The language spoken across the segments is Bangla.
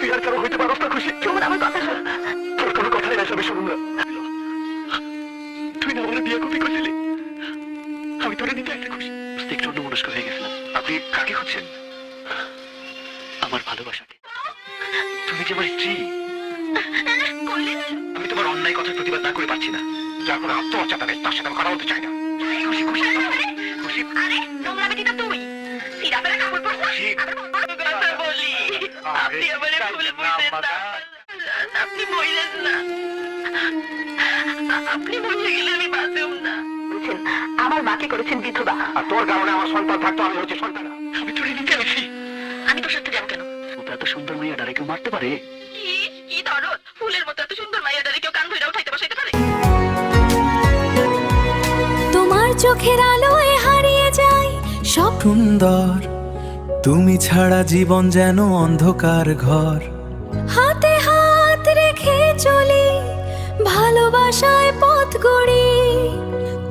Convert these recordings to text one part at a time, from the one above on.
তুই আর কারো হইতে পারস না খুশি। সুমন আমার কথা শোন। তোর কোনো কথাই না আমি শুনুন না। তুই না আমার বিয়ে কপি করছিলি, আমি তোরে নিতে আসতে খুশি। একটু অন্যমনস্ক হয়ে গেছিলাম। আপনি কাকে খুঁজছেন? আমার ভালোবাসাকে। তুমি যে আমার স্ত্রী। আমি তোমার অন্যায় কথার প্রতিবাদ না করে পারছি না। যার কোনো আত্মমর্যাদা নেই তার সাথে আমি কথা বলতে চাই না। খুশি খুশি খুশি। আরে নোংরা বেটিটা তুই সিরাপের কাপড় পরছিস। কথা বলি, আপনি আমারে ভুল বুঝছেন না। আপনি মরিলেন না, আপনি মরে গেলে আমি বাঁচব না। বুঝছেন, আমার মাকে করেছেন বিধবা। আর তোর কারণে আমার সন্তান থাকতো, আমি হচ্ছে সন্তান। আমি তোরে নিতে আসি। আমি তোর সাথে যাবো কেন? ও তো এত সুন্দর মেয়েটারে কেউ মারতে পারে? কি কি দরদ, ফুলের মতো এত সুন্দর মাইয়াটারে কেউ কান ধরে উঠাইতে বসাইতে পারে? তোমার চোখের আলোয় হারিয়ে যায় সব সুন্দর, তুমি ছাড়া জীবন যেন অন্ধকার ঘর। হাতে হাত রেখে চলি, ভালোবাসায় পথ গড়ি।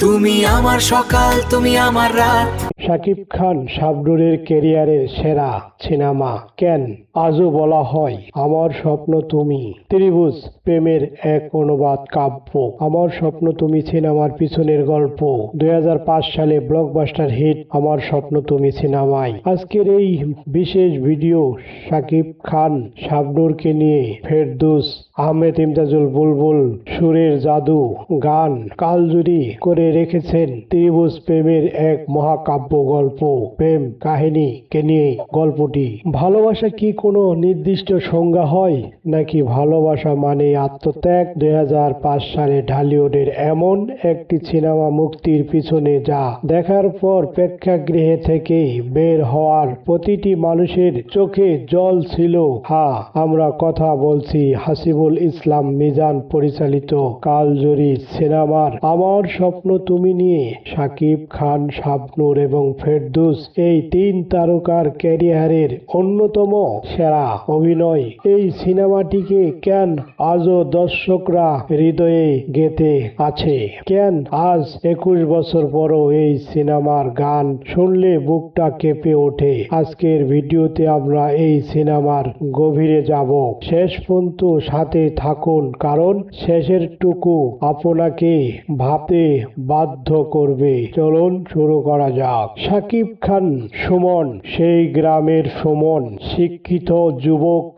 তুমি আমার সকাল, তুমি আমার রাত। শাকিব খান শাবনূরের ক্যারিয়ারের সেরা সিনেমা কেন আজও বলা হয় আমার স্বপ্ন তুমি। ত্রিভুজ প্রেমের এক অনুবাদ কাব্য আমার স্বপ্ন তুমি সিনেমার পিছনের গল্প 2005 সালে ব্লকবাস্টার হিট আমার স্বপ্ন তুমি সিনেমায়। আজকের এই বিশেষ ভিডিও শাকিব খান শাবনূরকে নিয়ে ফেরদৌস আহমেদ ইমতাজুল বুলবুল সুরের জাদু গান কালজুরি করে রেখেছেন ত্রিভুজ প্রেমের এক মহাকাব্য গল্প। প্রেম কাহিনীকে নিয়ে গল্পটি। ভালোবাসা কি কোনো নির্দিষ্ট সংজ্ঞা হয় নাকি ভালোবাসা মানে আত্মত্যাগ? 2005 সালে ঢালিউডের এমন একটি সিনেমা মুক্তির পিছনে যা দেখার পর প্রেক্ষাগৃহে থেকে বের হওয়ার প্রতিটি মানুষের চোখে জল ছিল। হ্যাঁ, আমরা কথা বলছি হাসিবুল ইসলাম মিজান পরিচালিত কালজয়ী সিনেমার আমার স্বপ্ন তুমি নিয়ে। শাকিব খান, শাবনূর এবং ফেরদৌস এই তিন তারকার ক্যারিয়ারের অন্যতম সেরা অভিনয়। এই সিনেমাটিকে কেন আজও দর্শকরা হৃদয়ে গেঁথে আছে? কেন আজ 21 বছর পরও এই সিনেমার গান শুনলে বুকটা কেঁপে ওঠে? আজকের ভিডিওতে আমরা এই সিনেমার গভীরে যাব। শেষ পর্যন্ত সাথে থাকুন, কারণ শেষের টুকু আপনাকে ভাবতে বাধ্য করবে। চলুন শুরু করা যাক। শাকিব খান সুমন, সেই গ্রামের সুমন, শিক্ষিত যুবক,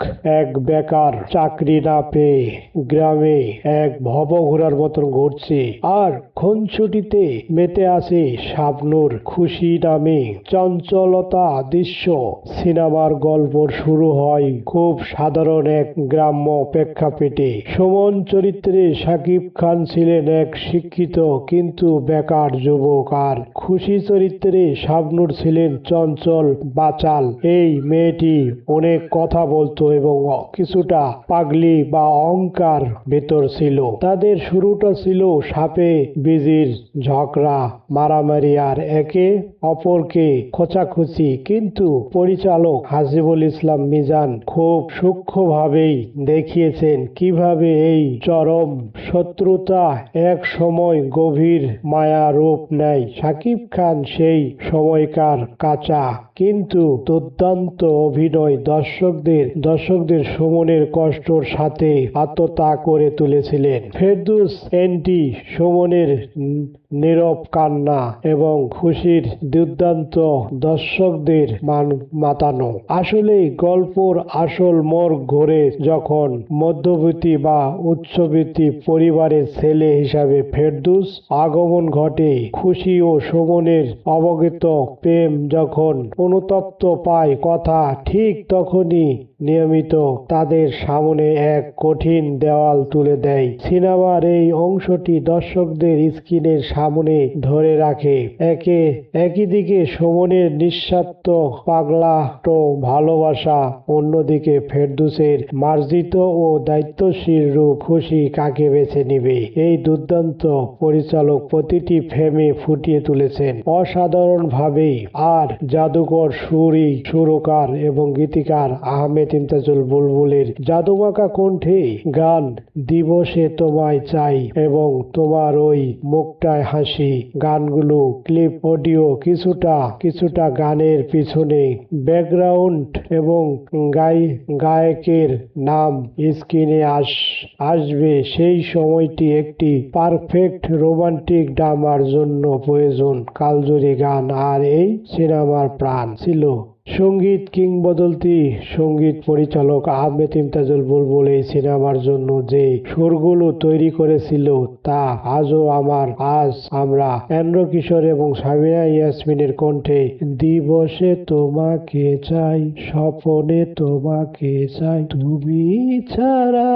এক বেকার, চাকরি না পেয়ে গ্রামে এক ভবঘোড়ার মতন ঘুরছে। আর খুনসুটিতে মেতে আছে শাবনূর, খুশি নামে চঞ্চলতা দৃশ্য। সিনেমার গল্প শুরু হয় খুব সাধারণ এক গ্রাম্য প্রেক্ষাপটে। সুমন চরিত্রে শাকিব খান ছিলেন এক শিক্ষিত কিন্তু বেকার যুবক, আর খুশি চরিত্রে শাবনূর ছিলেন চঞ্চল বাচাল। এই মেয়েটি অনেক কথা বলতো এবং কিছুটা পাগলি বা অহংকার ভেতর ছিল। তাদের শুরুটা ছিল সাপে বিজির ঝগড়া, মারামারি আর একে অপরকে খোঁচাখুচি। কিন্তু পরিচালক হাসিবুল ইসলাম মিজান খুব সূক্ষ্মভাবেই দেখিয়েছেন কিভাবে এই চরম শত্রুতা এক সময় গভীর মায়া রূপ নেয়। শাকিব খান সেই সময়কার কাঁচা কিন্তু দুর্দান্ত অভিনয় দর্শকদের সুমনের কষ্টর সাথে আত্মতা করে তুলেছিলেন। ফেরদৌস এন্টি সুমনের নীরব কান্না এবং খুশির দুর্দান্ত দর্শকদের মাতানো। আসলে গল্পর আসল মোড় ঘোরে যখন মধ্যবিত্ত বা উচ্চবিত্ত পরিবারের ছেলে হিসাবে ফেরদৌস আগমন ঘটে। খুশি ও সুমনের অবগত প্রেম যখন অনুতপ্ত পায় কথা, ঠিক তখনই নিয়মিত তাদের সামনে এক কঠিন দেওয়াল তুলে দেয়। সিনেমার এই অংশটি দর্শকদের স্ক্রিনের সামনে ধরে রাখে একদিকে সুমনের নিঃস্বার্থ পাগলাট ভালোবাসা, অন্যদিকে ফেরদৌসের মার্জিত ও দায়িত্বশীল রূপ। খুশি কাকে বেছে নিবে, এই দুর্দান্ত পরিচালক প্রতিটি ফ্রেমে ফুটিয়ে তুলেছেন অসাধারণ ভাবে। আর জাদুকর সুরকার এবং গীতিকার আহমেদ আহমেদ ইমতাজুল বুলবুলের জাদুমাখা কণ্ঠে গান দিবসে তোমায় চাই এবং তোমার ওই মুখটায় হাসি গানগুলো ক্লিপ অডিও কিছুটা গানের পিছনে ব্যাকগ্রাউন্ড এবং গায়কের নাম স্ক্রিনে আসবে সেই সময়টি একটি পারফেক্ট রোমান্টিক ড্রামার জন্য প্রয়োজন কালজয়ী গান আর এই সিনেমার প্রাণ ছিল সঙ্গীত কিংবদন্তি সঙ্গীত পরিচালক আহমেদ ইমতাজুল বুলবুল এই সিনেমার জন্য যে সুরগুলো তৈরি করেছিল তা আজ আমরা এন্দ্র কিশোর এবং সাবিনা ইয়াসমিনের কণ্ঠে দিবসে তোমাকে চাই স্বপনে তোমাকে চাই তুমি ছাড়া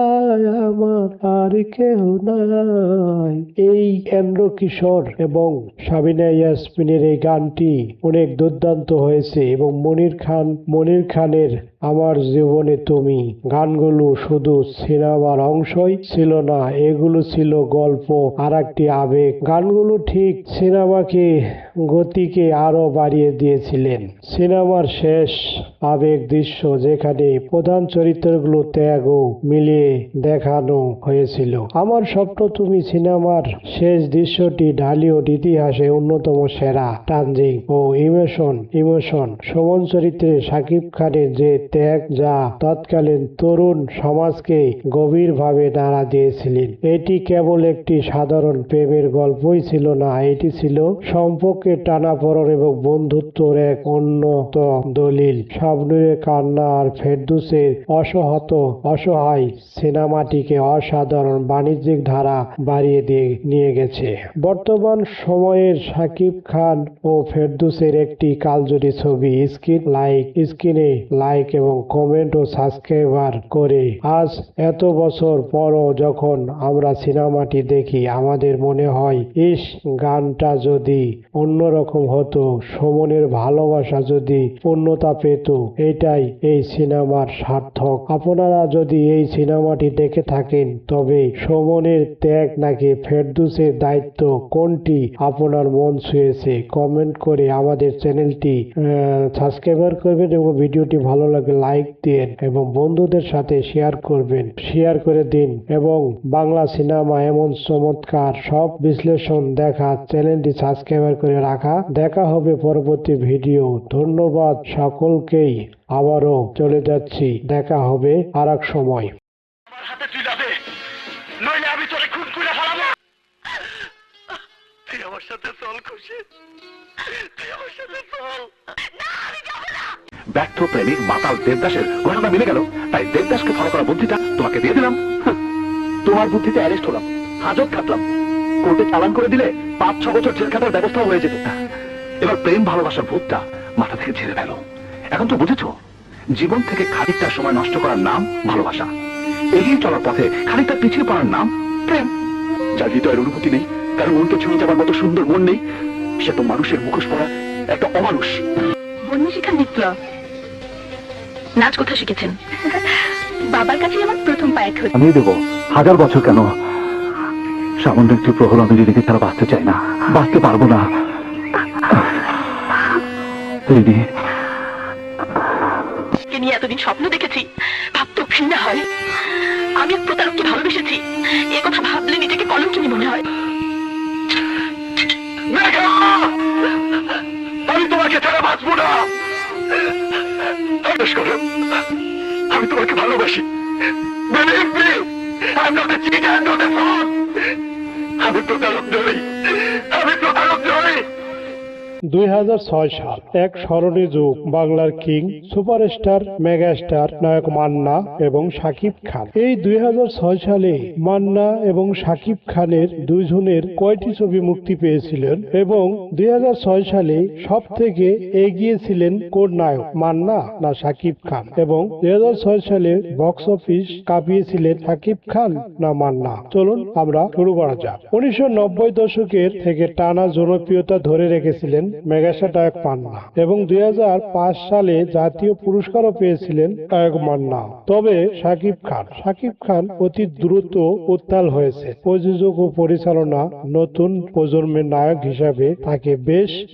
আমার আর কেউ নাই এই এন্দ্র কিশোর এবং সাবিনা ইয়াসমিনের এই গানটি অনেক দুর্দান্ত হয়েছে এবং মনির খানের আমার জীবনে তুমি গানগুলো শুধু সিনেমার অংশই ছিল না এগুলো ছিল গল্প আর একটি আবেগ গানগুলো ঠিক সিনেমাকে গতিকে আরো বাড়িয়ে দিয়েছিলেন সিনেমার শেষ আবেগ দৃশ্য যেখানে প্রধান চরিত্রগুলো ত্যাগও মিলিয়ে দেখানো হয়েছিল আমার স্বপ্ন তুমি সিনেমার শেষ দৃশ্যটি ঢালিউড ইতিহাসে অন্যতম সেরা টানজিং ও ইমোশন সমান চরিত্রে শাকিব খানের যে ত্যাগ যা তৎকালীন তরুণ সমাজকে গভীরভাবে নাড়া দিয়েছিলেন এটি কেবল একটি সাধারণ প্রেমের গল্পই ছিল না এটি ছিল সম্পর্কের টানাপোড়েন এবং বন্ধুত্বর এক উন্নত দলিল শাবনূরের কান্না আর ফেরদৌসের অসহায় সিনেমাটিকে অসাধারণ বাণিজ্যিক ধারা বাড়িয়ে নিয়ে গেছে বর্তমান সময়ের শাকিব খান ও ফেরদৌসের একটি কালজয়ী ছবি স্ক্রিনে লাইক এবং কমেন্ট ও সাবস্ক্রাইবার করে আজ এত বছর পরও যখন আমরা সিনেমাটি দেখি আমাদের মনে হয় ইস গানটা যদি অন্যরকম হতো সুমনের ভালোবাসা যদি পূর্ণতা পেত এটাই এই সিনেমার সার্থক আপনারা যদি এই সিনেমাটি দেখে থাকেন তবে সুমনের ত্যাগ নাকি ফেরদৌসের দায়িত্ব কোনটি আপনার মন ছুঁয়েছে কমেন্ট করে আমাদের চ্যানেলটি সাবস্ক্রাইব করবেন এবং ভিডিওটি ভালো লাগে লাইক দিন এবং বন্ধুদের সাথে শেয়ার করে দিন এবং বাংলা সিনেমা এমন চমৎকার সব বিশ্লেষণ দেখা চ্যানেলটি সাবস্ক্রাইব করে রাখা দেখা হবে পরবর্তী ভিডিও ধন্যবাদ সকলকেই আবারও চলে যাচ্ছি দেখা হবে আর এক সময় আমার হাতে তুই যাবে নইলে আমি তোরে খুন করে ফেলাবো তুই আমার সাথে চল খুশি তুই আমার সাথে চল ব্যর্থ প্রেমিক মাতাল দেবদাসের ঘটনা মিলে গেল তাই দেবদাসকে ফলো করার বুদ্ধিটা তোমাকে দিয়ে দিলাম তোমার বুদ্ধিতে অ্যারেস্ট হলাম হাজত খাটলাম কোর্টে চালান করে দিলে 5-6 বছর জেল খাটার ব্যবস্থা হয়ে যেত এবার প্রেম ভালোবাসার ভূতটা মাথা থেকে ছেড়ে ফেল এখন তো বুঝেছো জীবন থেকে খানিকটা সময় নষ্ট করার নাম ভালোবাসা এগিয়ে চলার পথে খানিকটা পিছিয়ে পড়ার নাম প্রেম যার হৃদয়ের অনুভূতি নেই কারণ মনকে ছুঁয়ে যাবার মতো সুন্দর মন নেই সে তো মানুষের মুখোশ পরা একটা অমানুষ বন্যী শিক্ষা নৃত্য নাচ কোথায় শিখেছেন বাবার কাছে আমার প্রথম পায়ে ঠোঁট আমি দেবো 1000 বছর কেন সামান্য একটু প্রহর আমি রিদিকে ছাড়া বাঁচতে চাই না বাঁচতে পারবো না রিদি নিয়ে এতদিন স্বপ্ন দেখেছি ভাবতে ঘৃণা হয় আমি এক প্রতারককে ভালোবেসেছি এ কথা ভাবলে নিজেকে কলঙ্কিনী মনে হয় আমি তোমাকে ছাড়া বাঁচবো না আমি তোমাকে ভালোবাসি আমি প্রতারক নই 2006 সাল এক স্মরণীয় যুগ বাংলার কিং সুপারস্টার মেগাস্টার নায়ক মান্না এবং শাকিব খান এই 2006 সালে মান্না এবং শাকিব খানের দুইজনের কয়টি ছবি মুক্তি পেয়েছিলেন এবং 2006 সালে সব থেকে এগিয়ে ছিলেন কোন নায়ক মান্না না শাকিব খান এবং 2006 সালে বক্স অফিস কাঁপিয়েছিলেন শাকিব খান না মান্না চলুন আমরা শুরু করা যাক 1990 দশকের থেকে টানা জনপ্রিয়তা ধরে রেখেছিলেন মেগাস্টার নায়ক মান্না এবং 2005 সালে জাতীয় পুরস্কারও পেয়েছিলেন নায়ক মান্না। তবে শাকিব খান অতি দ্রুত উত্তাল হয়েছে। প্রযোজক ও পরিচালনা নতুন প্রজন্মের নায়ক হিসাবে তাকে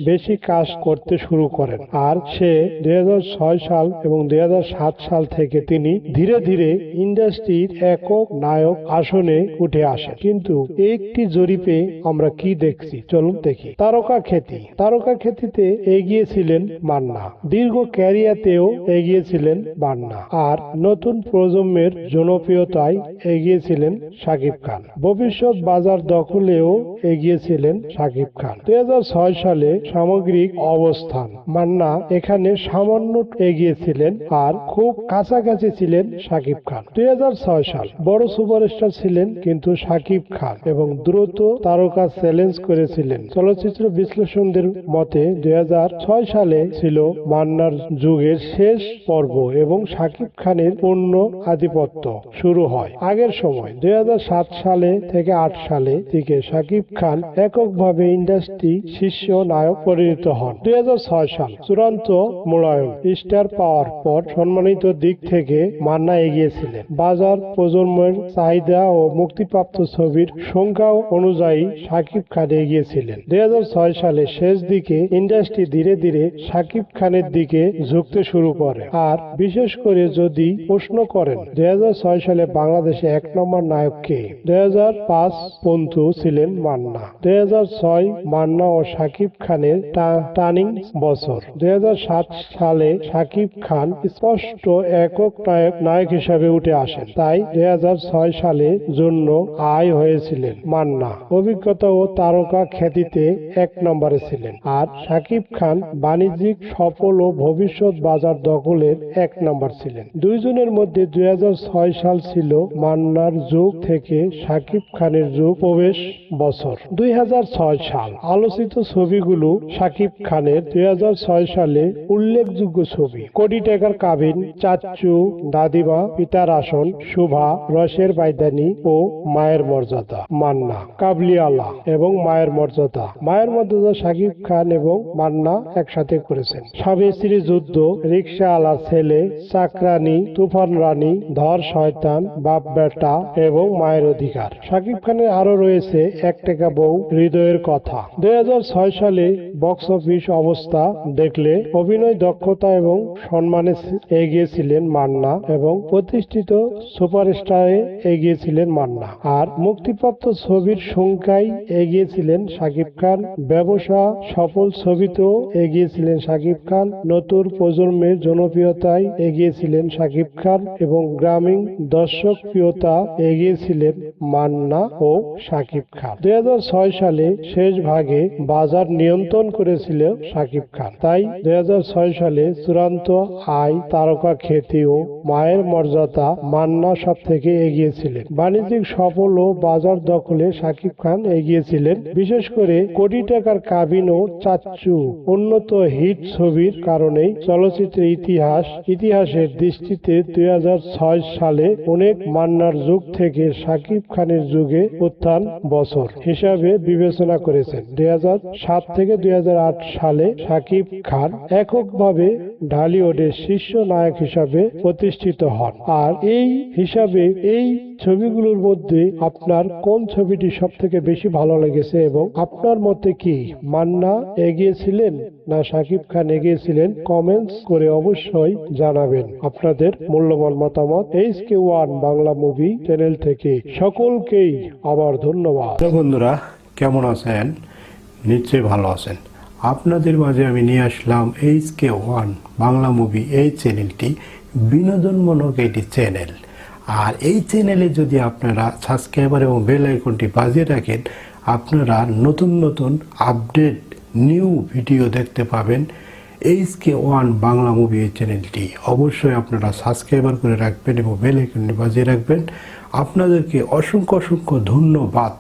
বেশি কাজ করতে শুরু করেন। আর সে 2006 সাল এবং 2007 সাল থেকে তিনি ধীরে ধীরে ইন্ডাস্ট্রির একক নায়ক আসনে উঠে আসেন। কিন্তু একটি জরিপে আমরা কি দেখছি চলুন দেখি। তারকা খ্যাতিতে এগিয়েছিলেন মান্না, দীর্ঘ ক্যারিয়ারেও এগিয়েছিলেন মান্না, আর নতুন প্রজন্মের জনপ্রিয়তায় এগিয়েছিলেন শাকিব খান। ভবিষ্যৎ বাজার দখলেও এগিয়েছিলেন শাকিব খান। 2006 সালে সামগ্রিক অবস্থান মান্না এখানে সামান্য এগিয়েছিলেন আর খুব কাছাকাছি ছিলেন শাকিব খান। 2006 সাল বড় সুপারস্টার ছিলেন কিন্তু শাকিব খান এবং দ্রুত তারকা চ্যালেঞ্জ করেছিলেন। চলচ্চিত্র বিশ্লেষকদের মতে 2006 সালে ছিল মান্নার যুগের শেষ পর্ব এবং শাকিব খানের পূর্ণ আধিপত্য শুরু হয়। আগের সময় 2007 সালে থেকে 8 সালে থেকে শাকিব খান এককভাবে ইন্ডাস্ট্রি শীর্ষ নায়ক পরিণত হন। 2006 সাল চূড়ান্ত মূল্যায়ন স্টার পাওয়ার পর সম্মানিত দিক থেকে মান্না এগিয়েছিলেন। বাজার প্রজন্মের চাহিদা ও মুক্তিপ্রাপ্ত ছবির সংখ্যা অনুযায়ী শাকিব খান এগিয়েছিলেন। 2006 সালে শেষ দিকে ইন্ডাস্ট্রি ধীরে ধীরে শাকিব খানের দিকে ঝুঁকতে শুরু করে। আর বিশেষ করে যদি প্রশ্ন করেন 2006 সালে বাংলাদেশে 1 নম্বর নায়ক কে, 2005 পর্যন্ত ছিলেন মান্না। 2006 মান্না ও শাকিব খানের টার্নিং বছর। 2007 সালে শাকিব খান স্পষ্ট একক নায়ক হিসাবে উঠে আসেন। তাই 2006 সালে জন্য আয় হয়েছিলেন মান্না। অভিজ্ঞতা ও তারকা খ্যাতিতে 1 নম্বরে ছিলেন। আর শাকিব খান বাণিজ্যিক সফল ও ভবিষ্যৎ বাজার দখলের 1 নম্বর ছিলেন। দুইজনের মধ্যে 2006 সাল ছিল মান্নার যুগ থেকে শাকিব খানের যুগ প্রবেশ বছর। 2006 সাল আলোচিত ছবিগুলো শাকিব খানের 2006 সালে উল্লেখযোগ্য ছবি: কোটি টাকার কাবিন, চাচ্চু, দাদিমা, পিতার আসন, শুভা, রসের বাইদানি ও মায়ের মর্যাদা। মান্না কাবলিওয়ালা এবং মায়ের মর্যাদা শাকিব খান এবং মান্না একসাথে করেছেন। স্বামী স্ত্রী যুদ্ধ, রিক্সাওয়ালা ছেলে, চাকরানী, তুফান রানী, ধর শয়তান, বাপ বেটা এবং মায়ের অধিকার। শাকিব খানের আরো রয়েছে 1 টাকা বউ, হৃদয়ের কথা। 2006 সালে বক্স অফিস অবস্থা দেখলে অভিনয় দক্ষতা এবং সম্মানে এগিয়েছিলেন মান্না এবং প্রতিষ্ঠিত সুপারস্টারে এগিয়েছিলেন মান্না। আর মুক্তিপ্রাপ্ত ছবির সংখ্যায় এগিয়েছিলেন শাকিব খান। ব্যবসা সফল ছবিতেও এগিয়েছিলেন শাকিব খান। নতুন প্রজন্মের জনপ্রিয়তায় এগিয়েছিলেন শাকিব খান এবং গ্রামীণ দর্শকপ্রিয়তা এগিয়েছিলেন মান্না ও শাকিব খান। 2006 সালে শেষ ভাগে বাজার নিয়ন্ত্রণ করেছিল শাকিব খান। তাই 2006 সালে চূড়ান্ত আয়, তারকা খ্যাতি ও মায়ের মর্যাদা মান্না সব থেকে এগিয়েছিলেন। বাণিজ্যিক সফল ও বাজার দখলে শাকিব খান এগিয়েছিলেন। বিশেষ করে কোটি টাকার কাবিন ও চাচ্চু উন্নত হিট ছবির কারণেই চলচ্চিত্রের ইতিহাসের দৃষ্টিতে 2006 সালে অনেক মান্নার যুগ থেকে শাকিব খানের যুগে উত্থান বছর হিসাবে বিবেচনা করেছেন। 2007 থেকে 2008 সালে শাকিব খান এককভাবে ঢালিউডের শীর্ষ নায়ক হিসাবে প্রতিষ্ঠিত হন। আর এই হিসাবে এই ছবিগুলোর মধ্যে আপনার কোন ছবিটি সব থেকে বেশি ভালো লেগেছে এবং আপনার মতে কি মান্না এগিয়েছিলেন না শাকিব খান এগিয়েছিলেন? কমেন্টস করে অবশ্যই জানাবেন আপনাদের মূল্যবান মতামত। HK1 বাংলা মুভি চ্যানেল থেকে সকলকেই আবার ধন্যবাদ। বন্ধুরা কেমন আছেন? নিশ্চয়ই ভালো আছেন। আপনাদের মাঝে আমি নিয়ে আসলাম HK1 বাংলা মুভি। এই চ্যানেলটি বিনোদনমূলক একটি চ্যানেল। আর এই চ্যানেলে যদি আপনারা সাবস্ক্রাইবার এবং বেল আইকনটি বাজিয়ে রাখেন, আপনারা নতুন নতুন আপডেট নিউ ভিডিও দেখতে পাবেন। HK1 বাংলা মুভি এই চ্যানেলটি অবশ্যই আপনারা সাবস্ক্রাইবার করে রাখবেন এবং বেল আইকনটি বাজিয়ে রাখবেন। আপনাদেরকে অসংখ্য ধন্যবাদ।